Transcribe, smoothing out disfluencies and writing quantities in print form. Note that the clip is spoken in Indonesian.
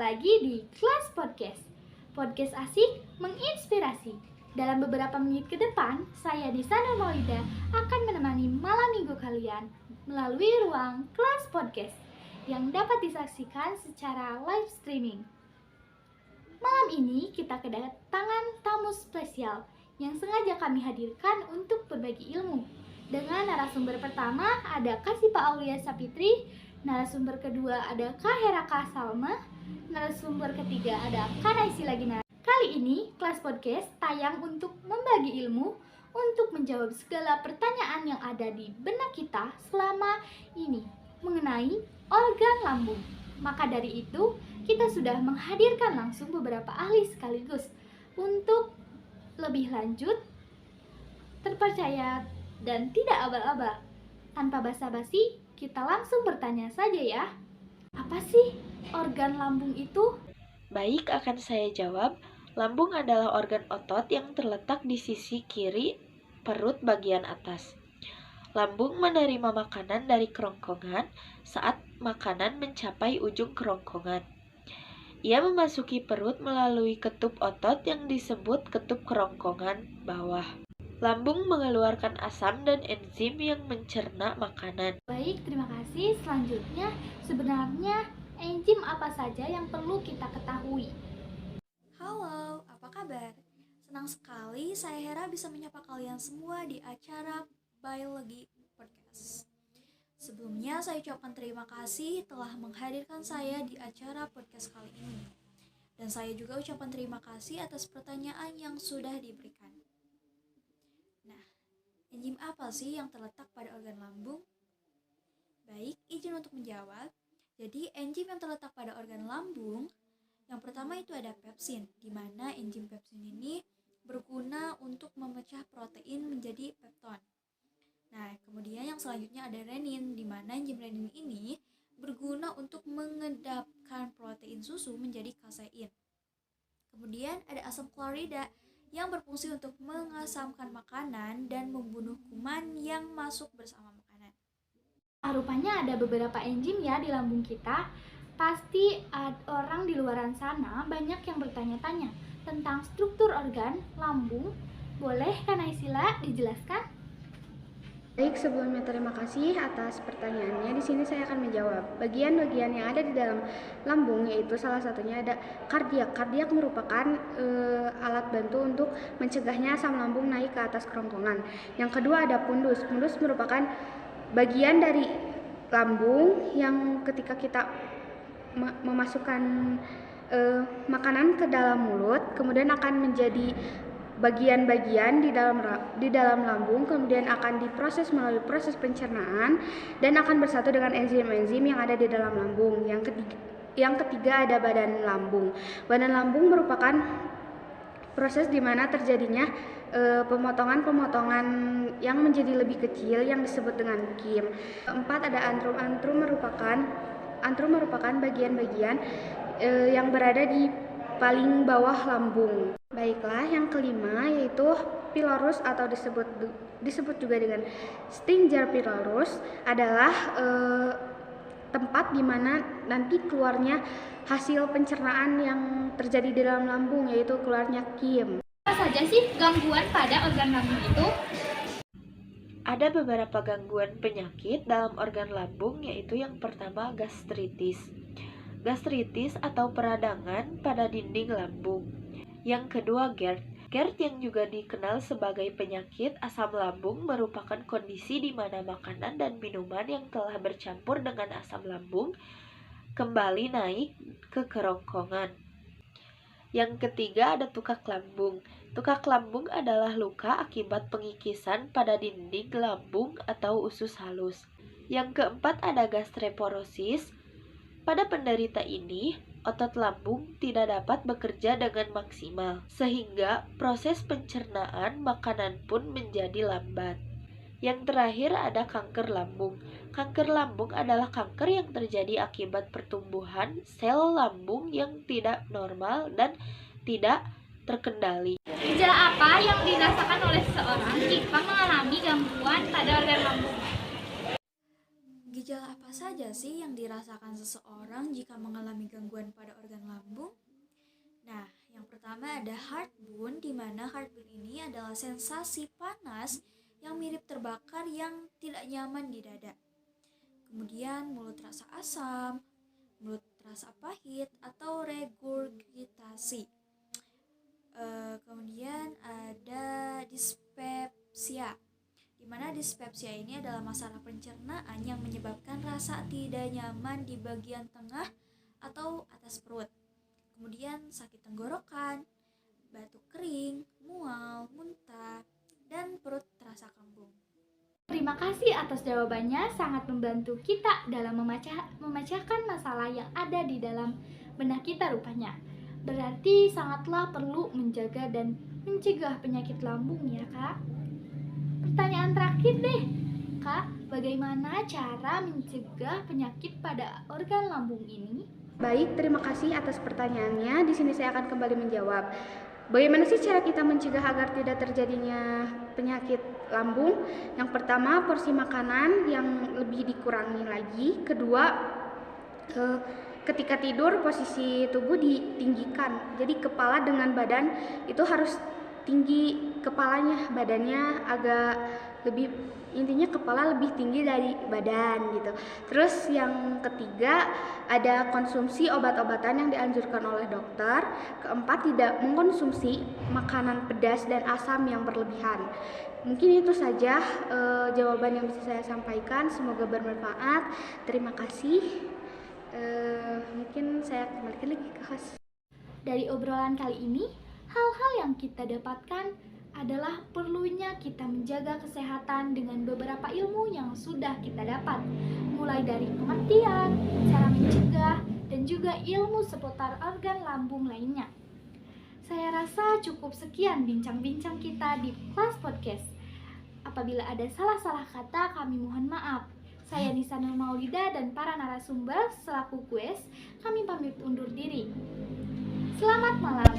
lagi di Kelas Podcast. Podcast asik menginspirasi. Dalam beberapa menit ke depan, saya Nisa Nurmaulida akan menemani malam minggu kalian melalui ruang Kelas Podcast yang dapat disaksikan secara live streaming. Malam ini kita kedatangan tamu spesial yang sengaja kami hadirkan untuk berbagi ilmu. Dengan narasumber pertama ada Kasipa Aulia Sapitri, narasumber kedua ada Kak Heraka Salma, narasumber ketiga ada Kak Naisila Ginar. Kali ini Kelas Podcast tayang untuk membagi ilmu, untuk menjawab segala pertanyaan yang ada di benak kita selama ini mengenai organ lambung. Maka dari itu, kita sudah menghadirkan langsung beberapa ahli sekaligus untuk lebih lanjut, terpercaya, dan tidak abal-abal. Tanpa basa-basi, kita langsung bertanya saja ya. Apa sih organ lambung itu? Baik, akan saya jawab. Lambung adalah organ otot yang terletak di sisi kiri perut bagian atas. Lambung menerima makanan dari kerongkongan saat makanan mencapai ujung kerongkongan. Ia memasuki perut melalui ketup otot yang disebut ketup kerongkongan bawah. Lambung mengeluarkan asam dan enzim yang mencerna makanan. Baik, terima kasih. Selanjutnya, sebenarnya enzim apa saja yang perlu kita ketahui? Halo, apa kabar? Senang sekali saya Hera bisa menyapa kalian semua di acara Biologi Podcast. Sebelumnya saya ucapkan terima kasih telah menghadirkan saya di acara podcast kali ini. Dan saya juga ucapkan terima kasih atas pertanyaan yang sudah diberikan. Nah, enzim apa sih yang terletak pada organ lambung? Baik, izin untuk menjawab. Jadi, enzim yang terletak pada organ lambung, yang pertama itu ada pepsin, di mana enzim pepsin ini berguna untuk memecah protein menjadi pepton. Nah, kemudian yang selanjutnya ada renin, di mana enzim renin ini berguna untuk mengedapkan protein susu menjadi kasein. Kemudian ada asam klorida yang berfungsi untuk mengasamkan makanan dan membunuh kuman yang masuk bersama makanan. Rupanya ada beberapa enzim ya di lambung kita. Pasti orang di luaran sana banyak yang bertanya-tanya tentang struktur organ lambung. Boleh Kak Naisila dijelaskan? Baik, sebelumnya terima kasih atas pertanyaannya. Di sini saya akan menjawab. Bagian-bagian yang ada di dalam lambung yaitu salah satunya ada kardiak. Kardiak merupakan alat bantu untuk mencegahnya asam lambung naik ke atas kerongkongan. Yang kedua ada pundus. Pundus merupakan bagian dari lambung yang ketika kita memasukkan makanan ke dalam mulut, kemudian akan menjadi bagian-bagian di dalam lambung, kemudian akan diproses melalui proses pencernaan dan akan bersatu dengan enzim-enzim yang ada di dalam lambung. Yang ketiga ada badan lambung. Badan lambung merupakan proses di mana terjadinya pemotongan-pemotongan yang menjadi lebih kecil yang disebut dengan kim. Keempat ada antrum. Antrum merupakan bagian-bagian yang berada di paling bawah lambung. Baiklah, yang kelima yaitu pylorus atau disebut juga dengan Stinger pylorus adalah tempat di mana nanti keluarnya hasil pencernaan yang terjadi di dalam lambung, yaitu keluarnya kim. Apa saja sih gangguan pada organ lambung itu? Ada beberapa gangguan penyakit dalam organ lambung, yaitu yang pertama gastritis. Gastritis atau peradangan pada dinding lambung. Yang kedua GERD. GERD yang juga dikenal sebagai penyakit asam lambung merupakan kondisi di mana makanan dan minuman yang telah bercampur dengan asam lambung kembali naik ke kerongkongan. Yang ketiga ada tukak lambung. Tukak lambung adalah luka akibat pengikisan pada dinding lambung atau usus halus. Yang keempat ada gastroporosis. Pada penderita ini, otot lambung tidak dapat bekerja dengan maksimal, sehingga proses pencernaan makanan pun menjadi lambat. Yang terakhir ada kanker lambung. Kanker lambung adalah kanker yang terjadi akibat pertumbuhan sel lambung yang tidak normal dan tidak terkendali. Gejala apa yang dirasakan oleh seseorang jika mengalami gangguan pada organ lambung? Gejala apa saja sih yang dirasakan seseorang jika mengalami gangguan pada organ lambung? Nah, yang pertama ada heartburn, di mana heartburn ini adalah sensasi panas yang mirip terbakar yang tidak nyaman di dada. Kemudian mulut terasa asam, mulut terasa pahit, atau regurgitasi. Kemudian ada dispepsia, di mana dispepsia ini adalah masalah pencernaan yang menyebabkan rasa tidak nyaman di bagian tengah atau atas perut. Kemudian sakit tenggorokan, batuk kering, mual, muntah, dan perut terasa kembung. Terima kasih atas jawabannya, sangat membantu kita dalam memecahkan masalah yang ada di dalam benak kita rupanya. Berarti sangatlah perlu menjaga dan mencegah penyakit lambung ya Kak. Pertanyaan terakhir deh, Kak, bagaimana cara mencegah penyakit pada organ lambung ini? Baik, terima kasih atas pertanyaannya. Di sini saya akan kembali menjawab. Bagaimana sih cara kita mencegah agar tidak terjadinya penyakit lambung? Yang pertama, porsi makanan yang lebih dikurangi lagi. Kedua, ketika tidur posisi tubuh ditinggikan. Jadi kepala dengan badan itu harus tinggi, kepalanya, badannya agak lebih, intinya kepala lebih tinggi dari badan gitu. Terus yang ketiga, ada konsumsi obat-obatan yang dianjurkan oleh dokter. Keempat, tidak mengkonsumsi makanan pedas dan asam yang berlebihan. Mungkin itu saja jawaban yang bisa saya sampaikan. Semoga bermanfaat. Terima kasih. Mungkin saya kembalikan lagi ke host. Dari obrolan kali ini, hal-hal yang kita dapatkan adalah perlunya kita menjaga kesehatan dengan beberapa ilmu yang sudah kita dapat, mulai dari pengertian, cara mencegah, dan juga ilmu seputar organ lambung lainnya. Saya rasa cukup sekian bincang-bincang kita di Kelas Podcast. Apabila ada salah-salah kata, kami mohon maaf. Saya Nisa Nur Maulida dan para narasumber selaku kues, kami pamit undur diri. Selamat malam.